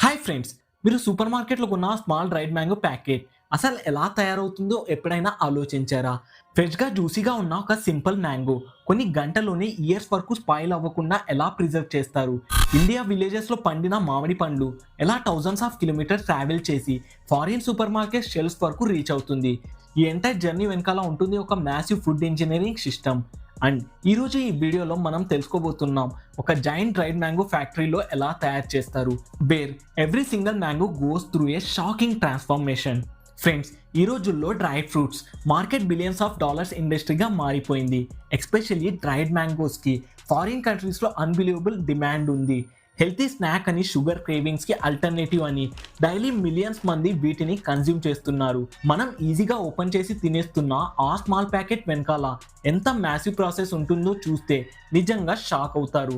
Hi friends, మీరు super మార్కెట్లో కొన్న స్మాల్ డ్రైడ్ మ్యాంగో ప్యాకెట్ అసలు ఎలా తయారవుతుందో ఎప్పుడైనా ఆలోచించారా? ఫ్రెష్గా జ్యూసీగా ఉన్న ఒక సింపుల్ మ్యాంగో కొన్ని గంటల్లోనే ఇయర్స్ వరకు స్పాయిల్ అవ్వకుండా ఎలా ప్రిజర్వ్ చేస్తారు? ఇండియా విలేజెస్లో పండిన మామిడి పండ్లు ఎలా థౌజండ్స్ ఆఫ్ కిలోమీటర్స్ ట్రావెల్ చేసి ఫారిన్ సూపర్ మార్కెట్ షెల్ఫ్స్ వరకు రీచ్ అవుతుంది? ఈ ఎంటైర్ జర్నీ వెనకాల ఉంటుంది ఒక massive food engineering system. And ఈరోజు ఈ వీడియోలో మనం తెలుసుకోబోతున్నాం ఒక జైంట్ డ్రైడ్ మ్యాంగో ఫ్యాక్టరీలో ఎలా తయారు చేస్తారు, where every single mango goes through a shocking transformation. Friends, ఈ రోజుల్లో dried fruits market billions of dollars ఇండస్ట్రీగా మారిపోయింది. ఎస్పెషల్లీ డ్రైడ్ మ్యాంగోస్కి ఫారిన్ కంట్రీస్లో అన్బిలీవబుల్ డిమాండ్ ఉంది. హెల్తీ స్నాక్ అని, షుగర్ క్రేవింగ్స్కి అల్టర్నేటివ్ అని డైలీ మిలియన్స్ మంది వీటిని కన్జ్యూమ్ చేస్తున్నారు. మనం ఈజీగా ఓపెన్ చేసి తినేస్తున్న ఆ స్మాల్ ప్యాకెట్ వెనకాల ఎంత మ్యాసివ్ ప్రాసెస్ ఉంటుందో చూస్తే నిజంగా షాక్ అవుతారు.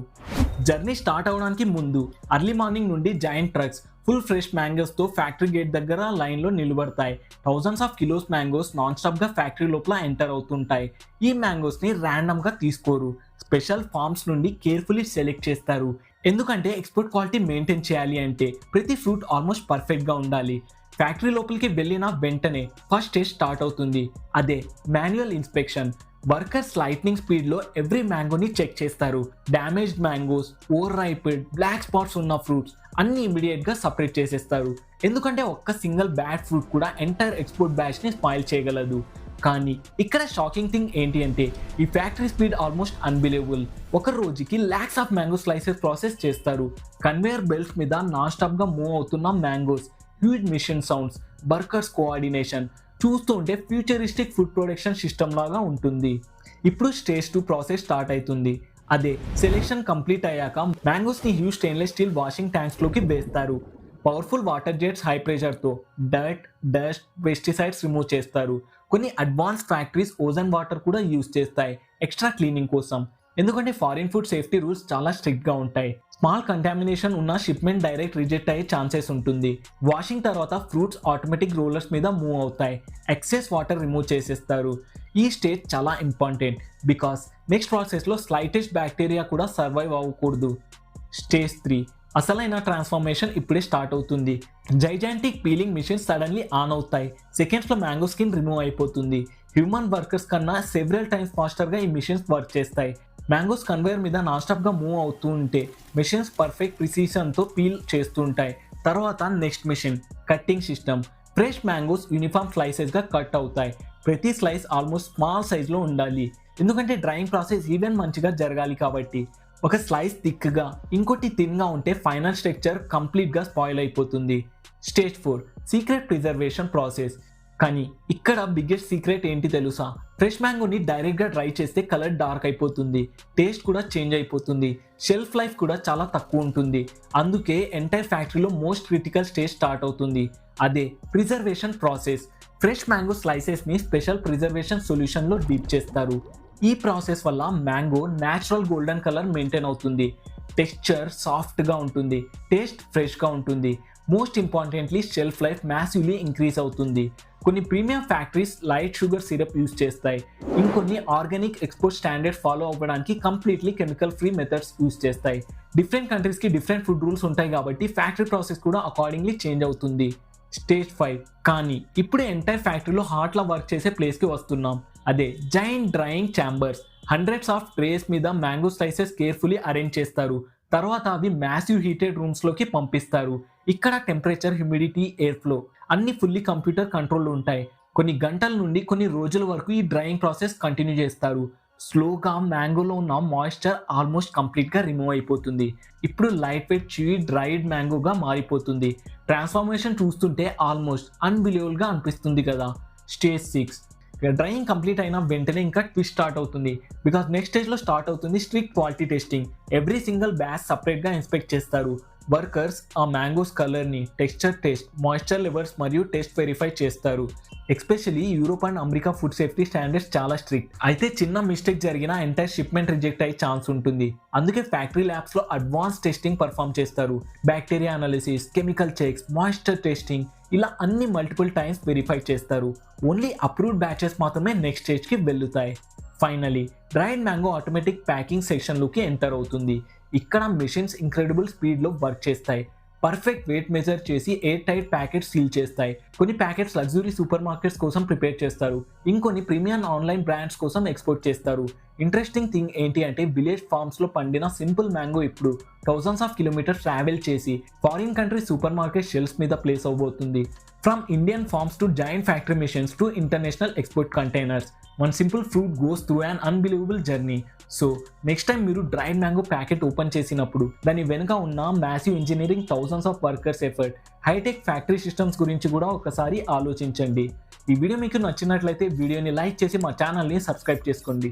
జర్నీ స్టార్ట్ అవడానికి ముందు అర్లీ మార్నింగ్ నుండి జాయింట్ ట్రక్స్ ఫుల్ ఫ్రెష్ మ్యాంగోస్తో ఫ్యాక్టరీ గేట్ దగ్గర లైన్లో నిలబడతాయి. Thousands of kilos mangoes non స్టాప్గా ఫ్యాక్టరీ లోపల ఎంటర్ అవుతుంటాయి. ఈ మ్యాంగోస్ని ర్యాండమ్గా తీసుకోరు, స్పెషల్ ఫార్మ్స్ నుండి కేర్ఫుల్లీ సెలెక్ట్ చేస్తారు. ఎందుకంటే ఎక్స్పోర్ట్ క్వాలిటీ మెయింటైన్ చేయాలి అంటే ప్రతి ఫ్రూట్ ఆల్మోస్ట్ పర్ఫెక్ట్గా ఉండాలి. ఫ్యాక్టరీ లోపలికి వెళ్ళిన వెంటనే ఫస్ట్ టెస్ట్ స్టార్ట్ అవుతుంది, అదే మాన్యువల్ ఇన్స్పెక్షన్. వర్కర్స్ లైట్నింగ్ స్పీడ్లో ఎవ్రీ మ్యాంగోని చెక్ చేస్తారు. Damaged mangoes, over ripened, black spots ఉన్న ఫ్రూట్స్ అన్ని ఇమీడియట్గా సపరేట్ చేసేస్తారు. ఎందుకంటే ఒక్క సింగిల్ బ్యాడ్ ఫ్రూట్ కూడా ఎంటైర్ ఎక్స్పోర్ట్ బ్యాచ్ని స్పాయిల్ చేయగలదు. కానీ ఇక్కడ షాకింగ్ థింగ్ ఏంటి అంటే ఈ ఫ్యాక్టరీ స్పీడ్ ఆల్మోస్ట్ అన్బిలీవబుల్. ఒక రోజుకి lakhs of mango slices process చేస్తారు. కన్వేయర్ బెల్ట్స్ మీద నాన్ స్టాప్గా మూవ్ అవుతున్న mangoes, huge machine sounds, workers coordination చూస్తుంటే ఫ్యూచరిస్టిక్ ఫుడ్ ప్రొడక్షన్ సిస్టమ్ లాగా ఉంటుంది. ఇప్పుడు స్టేజ్ 2 ప్రాసెస్ స్టార్ట్ అవుతుంది. అదే సెలెక్షన్ కంప్లీట్ అయ్యాక మ్యాంగోస్ని హ్యూజ్ స్టెయిన్లెస్ స్టీల్ వాషింగ్ ట్యాంక్స్లోకి వేస్తారు. పవర్ఫుల్ వాటర్ జెట్స్ హై ప్రెషర్తో డర్ట్, డస్ట్, పెస్టిసైడ్స్ రిమూవ్ చేస్తారు. కొన్ని అడ్వాన్స్ ఫ్యాక్టరీస్ ఓజన్ వాటర్ కూడా యూజ్ చేస్తాయి ఎక్స్ట్రా క్లీనింగ్ కోసం. ఎందుకంటే ఫారిన్ ఫుడ్ సేఫ్టీ రూల్స్ చాలా స్ట్రిక్ట్గా ఉంటాయి. స్మాల్ కంటామినేషన్ ఉన్న షిప్మెంట్ డైరెక్ట్ రిజెక్ట్ అయ్యే ఛాన్సెస్ ఉంటుంది. వాషింగ్ తర్వాత ఫ్రూట్స్ ఆటోమేటిక్ రోలర్స్ మీద మూవ్ అవుతాయి. ఎక్సెస్ వాటర్ రిమూవ్ చేసేస్తారు. ఈ స్టేజ్ చాలా ఇంపార్టెంట్ బికాస్ నెక్స్ట్ ప్రాసెస్లో స్లైటెస్ట్ బ్యాక్టీరియా కూడా సర్వైవ్ అవ్వకూడదు. స్టేజ్ 3 అసలైన ట్రాన్స్ఫర్మేషన్ ఇప్పుడే స్టార్ట్ అవుతుంది. Gigantic peeling machines suddenly on అవుతాయి. సెకండ్స్లో మ్యాంగో స్కిన్ రిమూవ్ అయిపోతుంది. హ్యూమన్ వర్కర్స్ కన్నా సెవరల్ టైమ్స్ ఫాస్టర్గా ఈ మిషన్స్ వర్క్ చేస్తాయి. మ్యాంగోస్ కన్వేయర్ మీద నాన్ స్టాప్గా మూవ్ అవుతూ ఉంటే మిషన్స్ పర్ఫెక్ట్ ప్రిసిషన్తో పీల్ చేస్తుంటాయి. తర్వాత next machine cutting system. Fresh mangoes uniform స్లైసెస్గా కట్ అవుతాయి. ప్రతి స్లైస్ ఆల్మోస్ట్ స్మాల్ సైజ్లో ఉండాలి. ఎందుకంటే డ్రైయింగ్ ప్రాసెస్ ఈవెన్ మంచిగా జరగాలి కాబట్టి. ఒక స్లైస్ థిక్గా, ఇంకోటి థిన్గా ఉంటే ఫైనల్ స్ట్రక్చర్ కంప్లీట్గా స్పాయిల్ అయిపోతుంది. Stage 4 secret preservation process. కానీ ఇక్కడ బిగ్గెస్ట్ సీక్రెట్ ఏంటి తెలుసా? ఫ్రెష్ మ్యాంగోని డైరెక్ట్గా డ్రై చేస్తే కలర్ డార్క్ అయిపోతుంది, టేస్ట్ కూడా చేంజ్ అయిపోతుంది, షెల్ఫ్ లైఫ్ కూడా చాలా తక్కువ ఉంటుంది. అందుకే ఎంటైర్ ఫ్యాక్టరీలో మోస్ట్ క్రిటికల్ స్టేజ్ స్టార్ట్ అవుతుంది, అదే ప్రిజర్వేషన్ ప్రాసెస్. ఫ్రెష్ మ్యాంగో స్లైసెస్ని స్పెషల్ ప్రిజర్వేషన్ సొల్యూషన్లో డీప్ చేస్తారు. ఈ ప్రాసెస్ వల్ల mango natural golden colour maintain అవుతుంది, టెక్స్చర్ సాఫ్ట్గా ఉంటుంది, టేస్ట్ ఫ్రెష్గా ఉంటుంది. Most importantly shelf life massively increase అవుతుంది. కొన్ని premium factories light sugar syrup use చేస్తాయి. ఇంకొన్ని ఆర్గానిక్ ఎక్స్పోర్ట్ స్టాండర్డ్స్ ఫాలో అవ్వడానికి completely chemical free methods use చేస్తాయి. డిఫరెంట్ కంట్రీస్కి డిఫరెంట్ ఫుడ్ రూల్స్ ఉంటాయి కాబట్టి ఫ్యాక్టరీ ప్రాసెస్ కూడా అకార్డింగ్లీ చేంజ్ అవుతుంది. స్టేజ్ 5 కానీ ఇప్పుడే ఎంటైర్ ఫ్యాక్టరీలో హార్ట్లా వర్క్ చేసే ప్లేస్కి వస్తున్నాం, అదే giant drying chambers. Hundreds of trace మీద మ్యాంగో స్లైసెస్ కేర్ఫుల్లీ అరేంజ్ చేస్తారు. తర్వాత అవి మ్యాసివ్ హీటెడ్ రూమ్స్లోకి పంపిస్తారు. ఇక్కడ టెంపరేచర్, హ్యూమిడిటీ, ఎయిర్ ఫ్లో అన్ని ఫుల్లీ కంప్యూటర్ కంట్రోల్ ఉంటాయి. కొన్ని గంటల నుండి కొన్ని రోజుల వరకు ఈ డ్రైయింగ్ ప్రాసెస్ కంటిన్యూ చేస్తారు. స్లోగా మ్యాంగోలో ఉన్న మాయిశ్చర్ ఆల్మోస్ట్ కంప్లీట్గా రిమూవ్ అయిపోతుంది. ఇప్పుడు లైట్ వెయిట్ చివీ డ్రైడ్ మ్యాంగోగా మారిపోతుంది. ట్రాన్స్ఫర్మేషన్ చూస్తుంటే ఆల్మోస్ట్ అన్బిలీవబుల్గా అనిపిస్తుంది కదా. స్టేజ్ 6 డ్రైయింగ్ కంప్లీట్ అయిన వెంటనే ఇంకా ట్విస్ట్ స్టార్ట్ అవుతుంది. బికాస్ నెక్స్ట్ స్టేజ్లో స్టార్ట్ అవుతుంది strict quality testing. Every single batch సపరేట్గా ఇన్స్పెక్ట్ చేస్తారు. వర్కర్స్ ఆ మ్యాంగోస్ కలర్ని, టెక్స్చర్ టెస్ట్, మాయిశ్చర్ లెవెల్స్ మరియు టెస్ట్ వెరిఫై చేస్తారు. Especially Europe and America food safety standards చాలా స్ట్రిక్ట్. అయితే చిన్న మిస్టేక్ జరిగినా ఎంటైర్ షిప్మెంట్ రిజెక్ట్ అయ్యే ఛాన్స్ ఉంటుంది. అందుకే ఫ్యాక్టరీ ల్యాబ్స్లో అడ్వాన్స్ టెస్టింగ్ పర్ఫామ్ చేస్తారు. Bacteria analysis, chemical checks, moisture testing ఇలా అన్ని మల్టిపుల్ టైమ్స్ వెరిఫై చేస్తారు. ఓన్లీ అప్రూవ్డ్ బ్యాచెస్ మాత్రమే నెక్స్ట్ స్టేజ్కి వెళ్తాయి. Finally dried mango automatic packing సెక్షన్లోకి ఎంటర్ అవుతుంది. ఇక్కడ మెషిన్స్ ఇంక్రెడిబుల్ స్పీడ్లో వర్క్ చేస్తాయి. పర్ఫెక్ట్ వెయిట్ మెజర్ చేసి ఎయిర్ టైట్ ప్యాకెట్స్ సీల్ చేస్తాయి. కొన్ని ప్యాకెట్స్ లగ్జరీ సూపర్ మార్కెట్స్ కోసం ప్రిపేర్ చేస్తారు, ఇంకొన్ని ప్రీమియం ఆన్లైన్ బ్రాండ్స్ కోసం ఎక్స్పోర్ట్ చేస్తారు. ఇంట్రెస్టింగ్ థింగ్ ఏంటి అంటే విలేజ్ ఫార్మ్స్ లో పండిన సింపుల్ మ్యాంగో ఇప్పుడు థౌసండ్స్ ఆఫ్ కిలోమీటర్స్ ట్రావెల్ చేసి foreign country supermarket shelves మీద ప్లేస్ అవబోతుంది. From Indian farms to giant factory missions to international export containers, one simple fruit goes through an unbelievable journey. So next time మీరు dried mango packet open చేసినప్పుడు దాని వెనుక ఉన్న massive engineering, thousands of workers effort, high tech factory systems గురించి కూడా ఒకసారి ఆలోచించండి. ఈ వీడియో మీకు నచ్చినట్లయితే వీడియోని లైక్ చేసి మా ఛానల్ని సబ్స్క్రైబ్ చేసుకోండి.